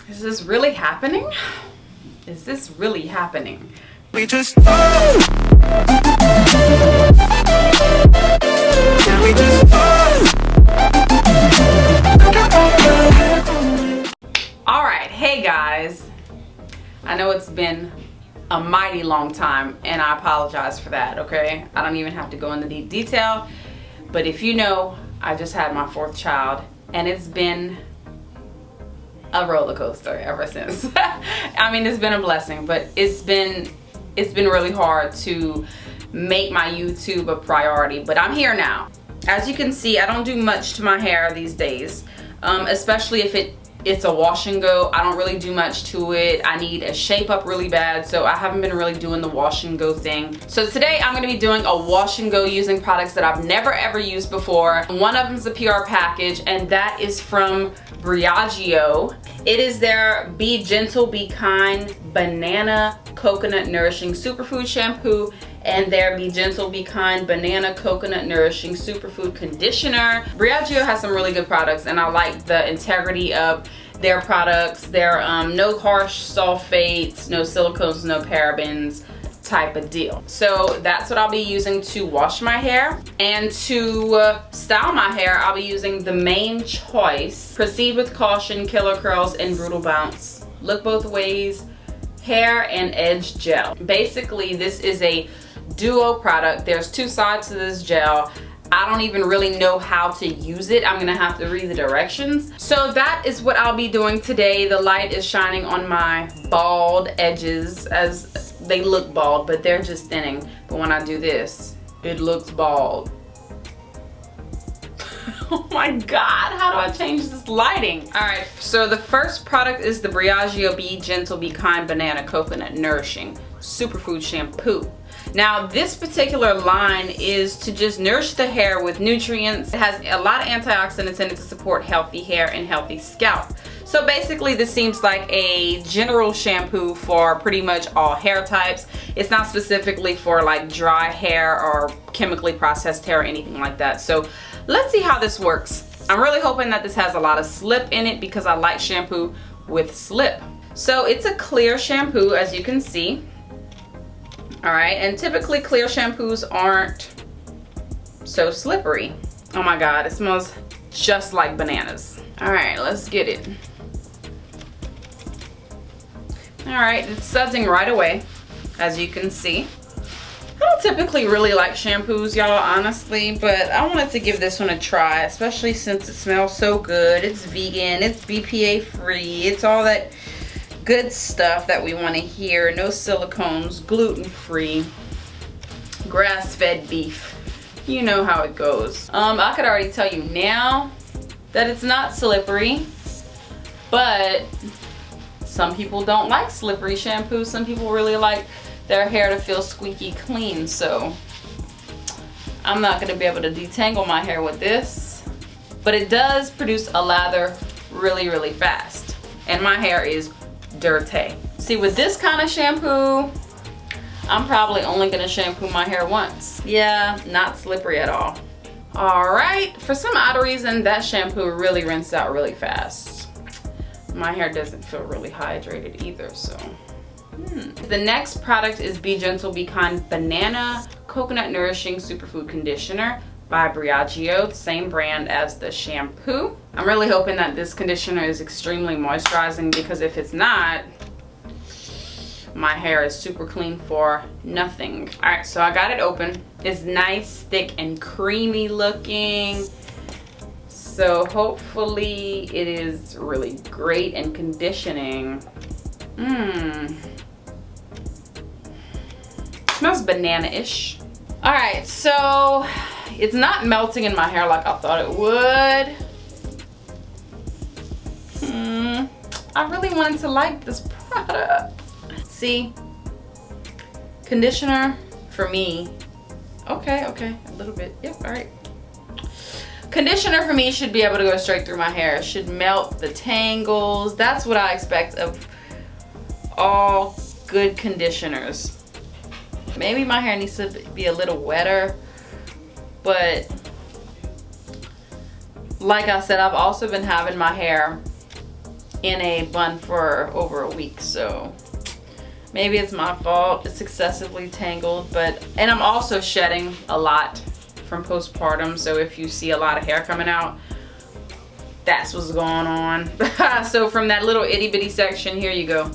Is this really happening? Is this really happening? We just Alright, hey guys. I know it's been a mighty long time and I apologize for that, okay? I don't even have to go into deep detail, but if you know, I just had my 4th child and it's been a roller coaster ever since. I mean, it's been a blessing, but it's been really hard to make my YouTube a priority, but I'm here now. As you can see, I don't do much to my hair these days, especially if it's a wash and go. I don't really do much to it. I need a shape up really bad, so I haven't been really doing the wash and go thing. So today I'm gonna be doing a wash and go using products that I've never ever used before. One of them is the PR package, and that is from Briogeo. It is their Be Gentle, Be Kind Banana Coconut Nourishing Superfood Shampoo and their Be Gentle, Be Kind Banana Coconut Nourishing Superfood Conditioner. Briogeo has some really good products and I like the integrity of their products. They're no harsh sulfates, no silicones, no parabens type of deal. So that's what I'll be using to wash my hair. And to style my hair, I'll be using the Main Choice Proceed with Caution Killer Curls and Brutal Bounce Look Both Ways Hair and Edge Gel. Basically, this is a duo product. There's 2 sides to this gel. I don't even really know how to use it. I'm gonna have to read the directions. So that is what I'll be doing today. The light is shining on my bald edges, as they look bald, but they're just thinning. But when I do this, it looks bald. Oh my God, how do I change this lighting? All right, so the first product is the Briogeo Be Gentle, Be Kind Banana Coconut Nourishing Superfood Shampoo. Now this particular line is to just nourish the hair with nutrients. It has a lot of antioxidants in it to support healthy hair and healthy scalp. So basically this seems like a general shampoo for pretty much all hair types. It's not specifically for like dry hair or chemically processed hair or anything like that. So let's see how this works. I'm really hoping that this has a lot of slip in it because I like shampoo with slip. So it's a clear shampoo, as you can see. All right, and typically clear shampoos aren't so slippery. Oh my God, it smells just like bananas. All right, let's get it. All right, it's sudsing right away, as you can see. I don't typically really like shampoos, y'all, honestly, but I wanted to give this one a try, especially since it smells so good. It's vegan, it's BPA free, it's all that good stuff that we want to hear. No silicones, gluten-free, grass-fed beef. You know how it goes. I could already tell you now that it's not slippery, but some people don't like slippery shampoos. Some people really like their hair to feel squeaky clean, so I'm not going to be able to detangle my hair with this, but it does produce a lather really, really fast, and my hair is dirty. See, with this kind of shampoo, I'm probably only gonna shampoo my hair once. Yeah, not slippery at all. All right, for some odd reason, that shampoo really rinsed out really fast. My hair doesn't feel really hydrated either, so. The next product is Be Gentle, Be Kind Banana Coconut Nourishing Superfood Conditioner by Briogeo, same brand as the shampoo. I'm really hoping that this conditioner is extremely moisturizing, because if it's not, my hair is super clean for nothing. All right, so I got it open. It's nice, thick, and creamy looking. So hopefully it is really great and conditioning. Smells banana-ish. All right, so it's not melting in my hair like I thought it would. I really wanted to like this product. See, conditioner for me. Okay, a little bit. Yep, all right. Conditioner for me should be able to go straight through my hair. It should melt the tangles. That's what I expect of all good conditioners. Maybe my hair needs to be a little wetter, but like I said, I've also been having my hair in a bun for over a week, so maybe it's my fault. It's excessively tangled, and I'm also shedding a lot from postpartum, so if you see a lot of hair coming out, that's what's going on. So from that little itty bitty section, here you go.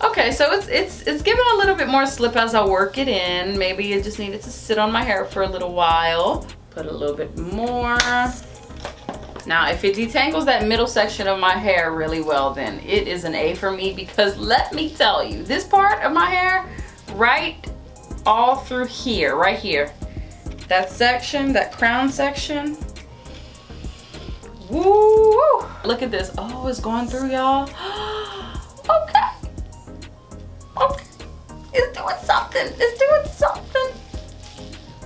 Okay, so it's giving a little bit more slip as I work it in. Maybe it just needed to sit on my hair for a little while. Put a little bit more. Now, if it detangles that middle section of my hair really well, then it is an A for me, because let me tell you, this part of my hair, right all through here, right here, that section, that crown section, woo! Look at this. Oh, it's going through, y'all. Okay. Okay. It's doing something. It's doing something.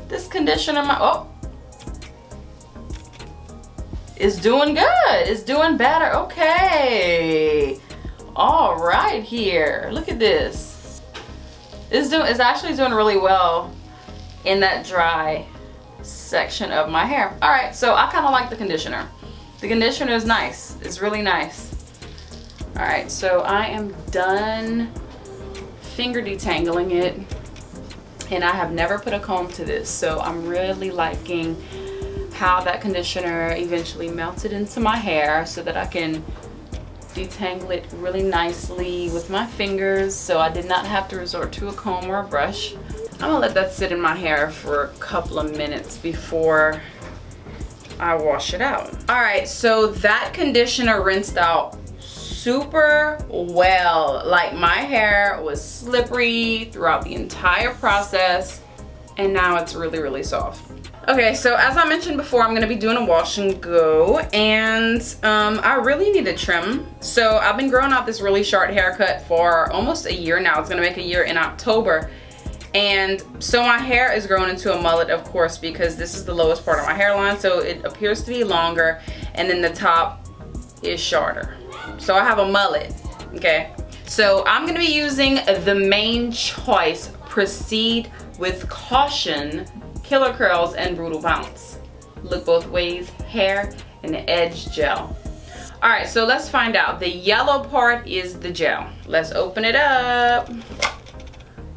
This conditioner, it's doing good. It's doing better. Okay. All right here. Look at this. It's actually doing really well in that dry section of my hair. All right, so I kind of like the conditioner. The conditioner is nice. It's really nice. All right, so I am done finger detangling it, and I have never put a comb to this, so I'm really liking how that conditioner eventually melted into my hair so that I can detangle it really nicely with my fingers, so I did not have to resort to a comb or a brush. I'm gonna let that sit in my hair for a couple of minutes before I wash it out. All right, so that conditioner rinsed out super well. Like, my hair was slippery throughout the entire process, and now it's really, really soft. Okay, so as I mentioned before, I'm gonna be doing a wash and go, and I really need a trim. So I've been growing out this really short haircut for almost a year now. It's gonna make a year in October. And so my hair is growing into a mullet, of course, because this is the lowest part of my hairline, so it appears to be longer, and then the top is shorter. So I have a mullet, okay? So I'm gonna be using the Main Choice Proceed with Caution Killer Curls and Brutal Bounce Look Both Ways Hair and Edge Gel. All right, so let's find out. The yellow part is the gel. Let's open it up.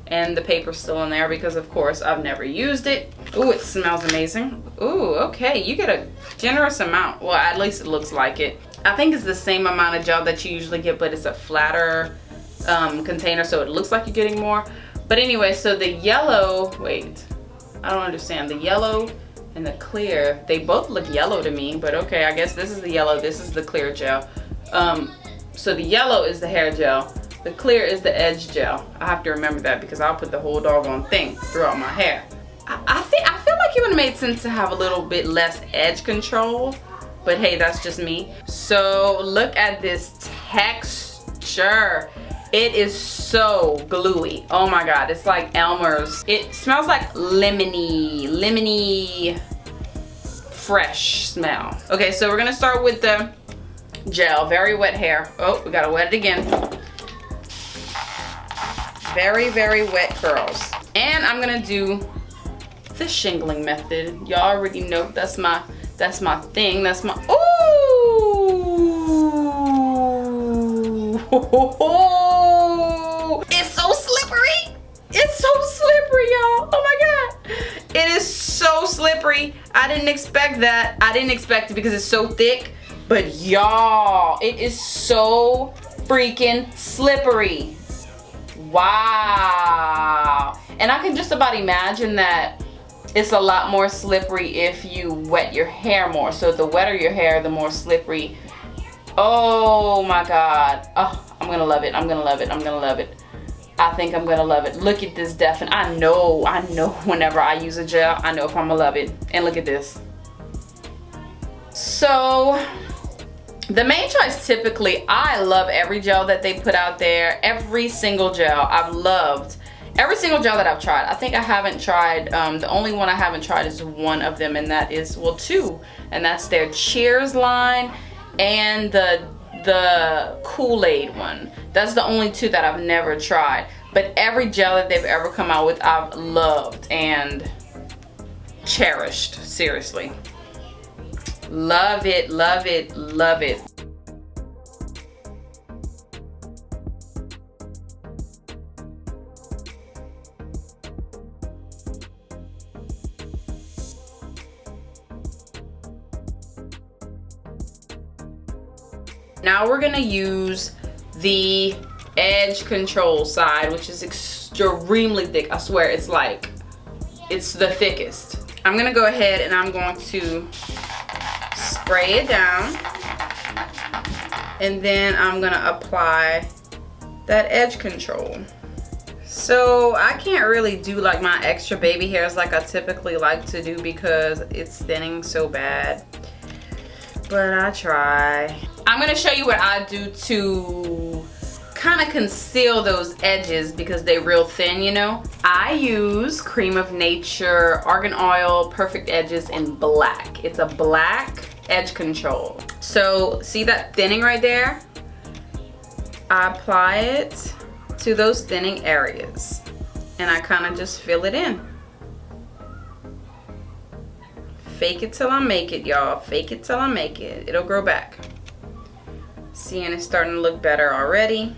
And the paper's still in there because, of course, I've never used it. Ooh, it smells amazing. Ooh, okay, you get a generous amount. Well, at least it looks like it. I think it's the same amount of gel that you usually get, but it's a flatter container, so it looks like you're getting more. But anyway, so the yellow, wait, I don't understand. The yellow and the clear, they both look yellow to me, but okay, I guess this is the yellow, this is the clear gel. So the yellow is the hair gel. The clear is the edge gel. I have to remember that because I'll put the whole doggone thing throughout my hair. I feel like it would have made sense to have a little bit less edge control, but hey, that's just me. So look at this texture. It is so gluey. Oh my God, it's like Elmer's. It smells like lemony, fresh smell. Okay, so we're gonna start with the gel. Very wet hair. Oh, we gotta wet it again. Very, very wet curls. And I'm gonna do the shingling method. Y'all already know that's my thing. That's my, ooh! It's so slippery. It's so slippery, y'all. Oh my God. It is so slippery. I didn't expect that. I didn't expect it because it's so thick. But y'all, it is so freaking slippery. Wow. And I can just about imagine that it's a lot more slippery if you wet your hair more. So the wetter your hair, the more slippery. Oh my God. Oh, I'm gonna love it. I'm gonna love it. I'm gonna love it. I think I'm gonna love it. Look at this I know whenever I use a gel, I know if I'm gonna love it. And look at this. So the Main Choice, typically, I love every gel that they put out there. Every single gel I've loved. Every single gel that I've tried. I think I haven't tried, the only one I haven't tried is one of them, and that is, well, two. And that's their Cheers line and the Kool-Aid one. That's the only two that I've never tried. But every gel that they've ever come out with, I've loved and cherished, seriously. Love it, love it, love it. Now we're gonna use the edge control side, which is extremely thick. I swear, it's like, it's the thickest. I'm gonna go ahead and I'm going to spray it down, and then I'm gonna apply that edge control. So I can't really do like my extra baby hairs like I typically like to do because it's thinning so bad, but I try. I'm gonna show you what I do to kind of conceal those edges because they're real thin, you know. I use Cream of Nature Argan Oil Perfect Edges in black. It's a black edge control. So see that thinning right there? I apply it to those thinning areas and I kind of just fill it in. Fake it till I make it, y'all. Fake it till I make it. It'll grow back. See, and it's starting to look better already.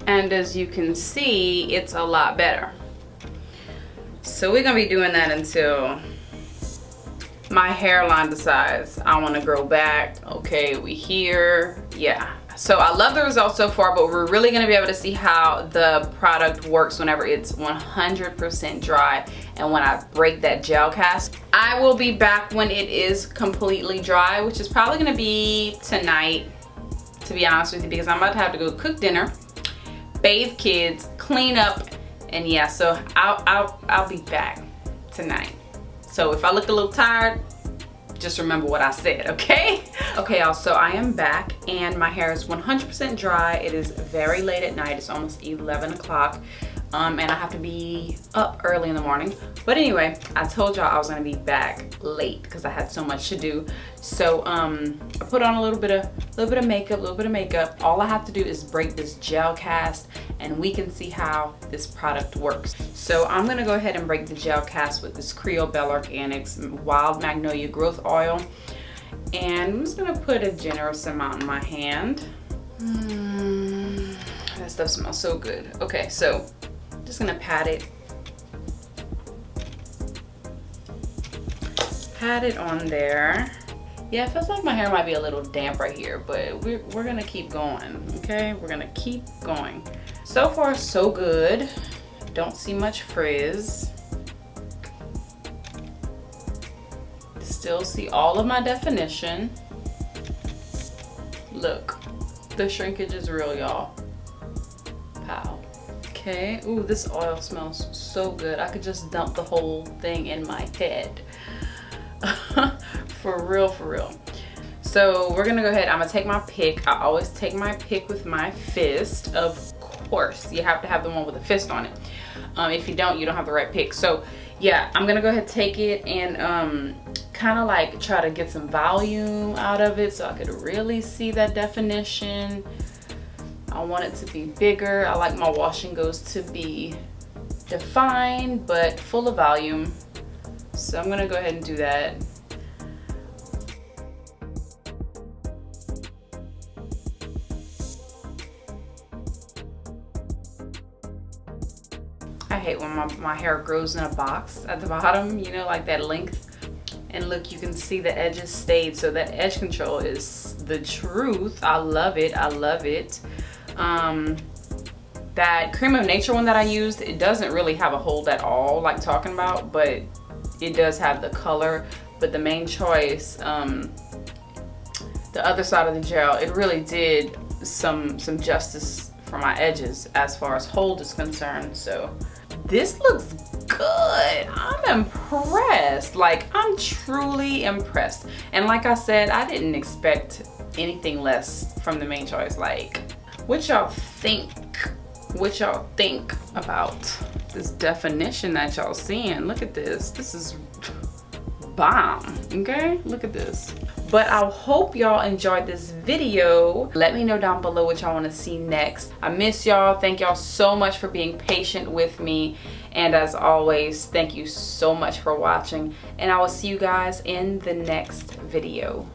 And as you can see, it's a lot better. So we're gonna be doing that until my hairline decides I want to grow back. Okay, we here. Yeah. So I love the results so far, but we're really gonna be able to see how the product works whenever it's 100% dry and when I break that gel cast. I will be back when it is completely dry, which is probably gonna be tonight, to be honest with you, because I'm about to have to go cook dinner, bathe kids, clean up, and yeah, so I'll be back tonight. So if I look a little tired, just remember what I said, okay? Okay, y'all, so I am back and my hair is 100% dry. It is very late at night. It's almost 11 o'clock. And I have to be up early in the morning. But anyway, I told y'all I was gonna be back late because I had so much to do. So I put on a little bit of makeup. All I have to do is break this gel cast and we can see how this product works. So I'm gonna go ahead and break the gel cast with this Creole Bell Organics Wild Magnolia Growth Oil. And I'm just gonna put a generous amount in my hand. That stuff smells so good. Okay, so just gonna pat it on there. Yeah, it feels like my hair might be a little damp right here, but we're gonna keep going, okay? We're gonna keep going. So far, so good. Don't see much frizz. Still see all of my definition. Look, the shrinkage is real, y'all. Pow. Okay, ooh, this oil smells so good. I could just dump the whole thing in my head. For real, for real. So we're gonna go ahead, I'm gonna take my pick. I always take my pick with my fist. Of course, you have to have the one with a fist on it. If you don't have the right pick. So yeah, I'm gonna go ahead, take it and kind of like try to get some volume out of it so I could really see that definition. I want it to be bigger. I like my wash and goes to be defined but full of volume. So I'm gonna go ahead and do that. I hate when my hair grows in a box at the bottom, you know, like that length. And look, you can see the edges stayed, so that edge control is the truth. I love it, I love it. That Cream of Nature one that I used, it doesn't really have a hold at all, like talking about, but it does have the color. But the main choice, the other side of the gel, it really did some justice for my edges as far as hold is concerned. So this looks good. I'm impressed. Like, I'm truly impressed. And like I said, I didn't expect anything less from the main choice. Like, what y'all think? What y'all think about this definition that y'all seeing? Look at this. This is bomb, okay? Look at this. But I hope y'all enjoyed this video. Let me know down below what y'all want to see next. I miss y'all. Thank y'all so much for being patient with me. And as always, thank you so much for watching. And I will see you guys in the next video.